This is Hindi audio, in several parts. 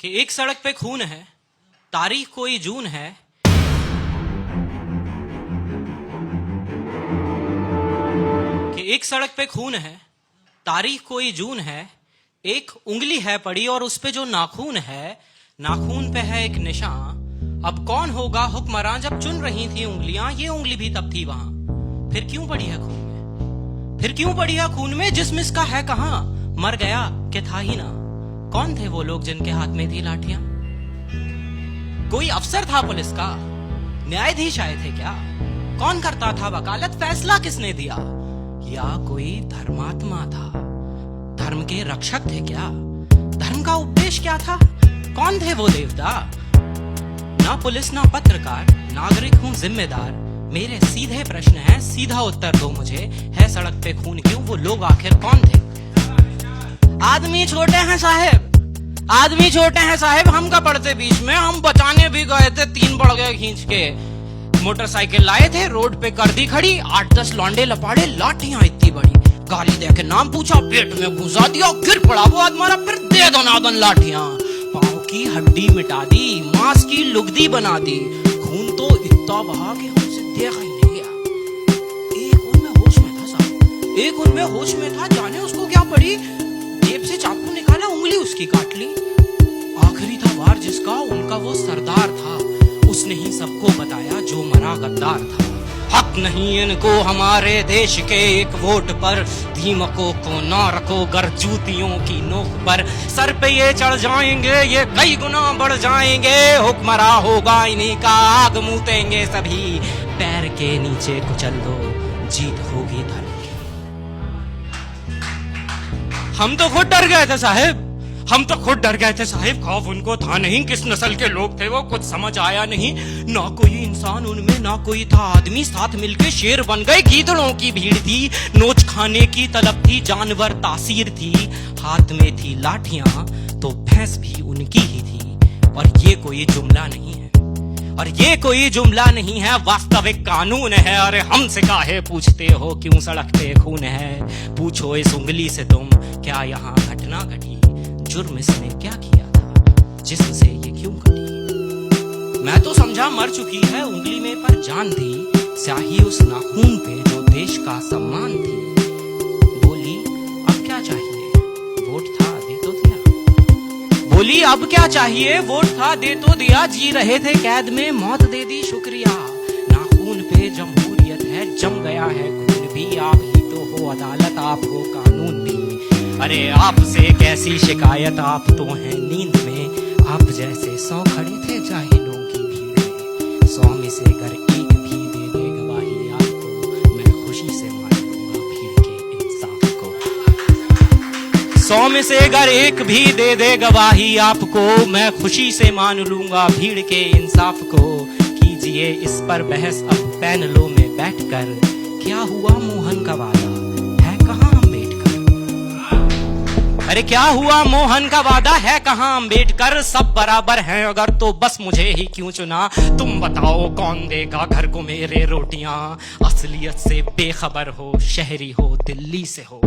कि एक सड़क पे खून है, तारीख कोई जून है। कि एक सड़क पे खून है, तारीख कोई जून है। एक उंगली है पड़ी और उस पे जो नाखून है, नाखून पे है एक निशान। अब कौन होगा हुक्मरान जब चुन रही थी उंगलियां, ये उंगली भी तब थी वहां। फिर क्यों पड़ी है खून में, फिर क्यों पड़ी है खून में? जिस्म इसका है कहां, मर गया कि था ही ना। कौन थे वो लोग जिनके हाथ में थी लाठियां? कोई अफसर था पुलिस का, न्यायाधीश आए थे क्या? कौन करता था वकालत, फैसला किसने दिया? या कोई धर्मात्मा था, धर्म के रक्षक थे क्या? धर्म का उपदेश क्या था? कौन थे वो देवता? ना पुलिस ना पत्रकार, नागरिक हूं जिम्मेदार। मेरे सीधे प्रश्न हैं, सीधा उत्तर दो मुझे। है सड़क पे खून क्यों? वो लोग आखिर कौन थे? आदमी छोटे हैं साहेब, आदमी छोटे हैं साहेब। हम का पड़ते बीच में, हम बचाने भी गए थे। 3 बढ़ गए खींच के, मोटरसाइकिल लाए थे, रोड पे कर दी खड़ी। 8-10 लौंडे लपाड़े, लाठियां इतनी बड़ी। गाली दे के नाम पूछा, पेट में घुसा दिया, गिर पड़ा वो आदमी, मारा, फिर दे दो नादन लाठियां। पांव की हड्डी मिटा दी, मांस की लुगदी बना दी। खून तो इतना बहा कि हमसे देखा ही नहीं गया। एक उनमें होश में था साहब, एक उनमें होश में था। जाने उसको क्या पड़ी, जेब से चाकू निकाला, उंगली उसकी काट ली। आखिरी था वार जिसका, उनका वो सरदार था। उसने ही सबको बताया जो मरा गद्दार था। हक नहीं इनको हमारे देश के एक वोट पर, दीमकों को ना रखो गर जूतियों की नोक पर। सर पे ये चढ़ जाएंगे, ये कई गुना बढ़ जाएंगे। हुक्मरा होगा इन्हीं का, आग मूतेंगे सभी। पैर के नीचे कुचल दो, जीत होगी धर्म की। हम तो खुद डर गए थे साहेब, हम तो खुद डर गए थे साहिब। खौफ उनको था नहीं, किस नस्ल के लोग थे वो कुछ समझ आया नहीं। ना कोई इंसान उनमें, ना कोई था आदमी। साथ मिलके शेर बन गए, गीदड़ों की भीड़ थी। नोच खाने की तलब थी, जानवर तासीर थी। हाथ में थी लाठियां तो भैंस भी उनकी ही थी। और ये कोई जुमला नहीं है, और ये कोई जुमला नहीं है, वास्तविक कानून है। अरे हमसे काहे पूछते हो क्यों सड़क पे खून है? पूछो इस उंगली से तुम, क्या यहाँ घटना घटी? जुर्म इसने क्या किया था, जिससे ये क्यों कटी? मैं तो समझा मर चुकी है उंगली में, पर जान थी स्याही उस नाखून पे जो देश का सम्मान थी। बोली अब क्या चाहिए, वोट था दे तो दिया। बोली अब क्या चाहिए, वोट था दे तो दिया। जी रहे थे कैद में, मौत दे दी शुक्रिया। नाखून पे जमहूरियत है, जम गया है खून भी। आप ही तो हो अदालत, आप हो कानून भी। अरे आपसे कैसी शिकायत, आप तो हैं नींद में। आप जैसे 100 खड़े थे जाहिलों की भीड़ में। 100 में से अगर एक भी दे दे गवाही आपको, मैं खुशी से मान लूंगा भीड़ के इंसाफ को। 100 में से अगर एक भी दे दे गवाही आपको, मैं खुशी से मान लूंगा भीड़ के इंसाफ को। कीजिए इस पर बहस अब पैनलों में बैठकर। क्या हुआ मोहन का वादा, है कहाँ अरे क्या हुआ मोहन का वादा, है कहाँ अम्बेडकर? सब बराबर हैं अगर तो बस मुझे ही क्यों चुना? तुम बताओ कौन देगा घर को मेरे रोटियां? असलियत से बेखबर हो, शहरी हो दिल्ली से हो।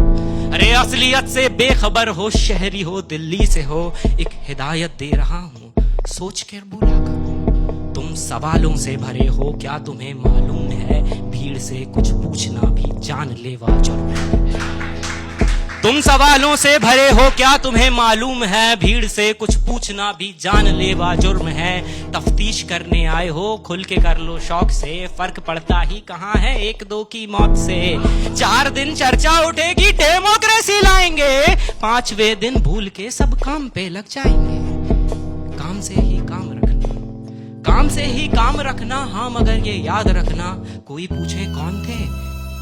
अरे असलियत से बेखबर हो, शहरी हो दिल्ली से हो। एक हिदायत दे रहा हूँ, सोच कर बोला करो। तुम सवालों से भरे हो, क्या तुम्हें मालूम है भीड़ से कुछ पूछना भी जानलेवा जुर्म है? तुम सवालों से भरे हो, क्या तुम्हें मालूम है भीड़ से कुछ पूछना भी जानलेवा जुर्म है? तफ्तीश करने आए हो, खुल के कर लो शौक से। फर्क पड़ता ही कहाँ है 1-2 की मौत से। 4 दिन चर्चा उठेगी, डेमोक्रेसी लाएंगे। 5वें दिन भूल के सब काम पे लग जाएंगे। काम से ही काम रखना, काम से ही काम रखना। हाँ मगर ये याद रखना, कोई पूछे कौन थे,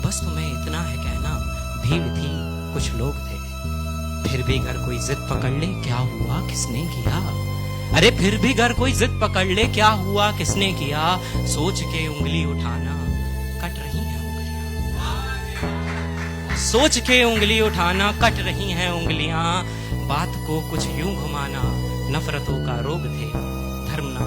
बस तुम्हें इतना है कहना, भीड़ थी कुछ लोग थे। फिर भी अगर कोई जिद पकड़ ले, क्या हुआ किसने किया? अरे फिर भी अगर कोई जिद पकड़ ले, क्या हुआ किसने किया? सोच के उंगली उठाना, कट रही हैं उंगलियां। सोच के उंगली उठाना, कट रही हैं उंगलियां। बात को कुछ यूं घुमाना, नफरतों का रोग थे, धर्म ना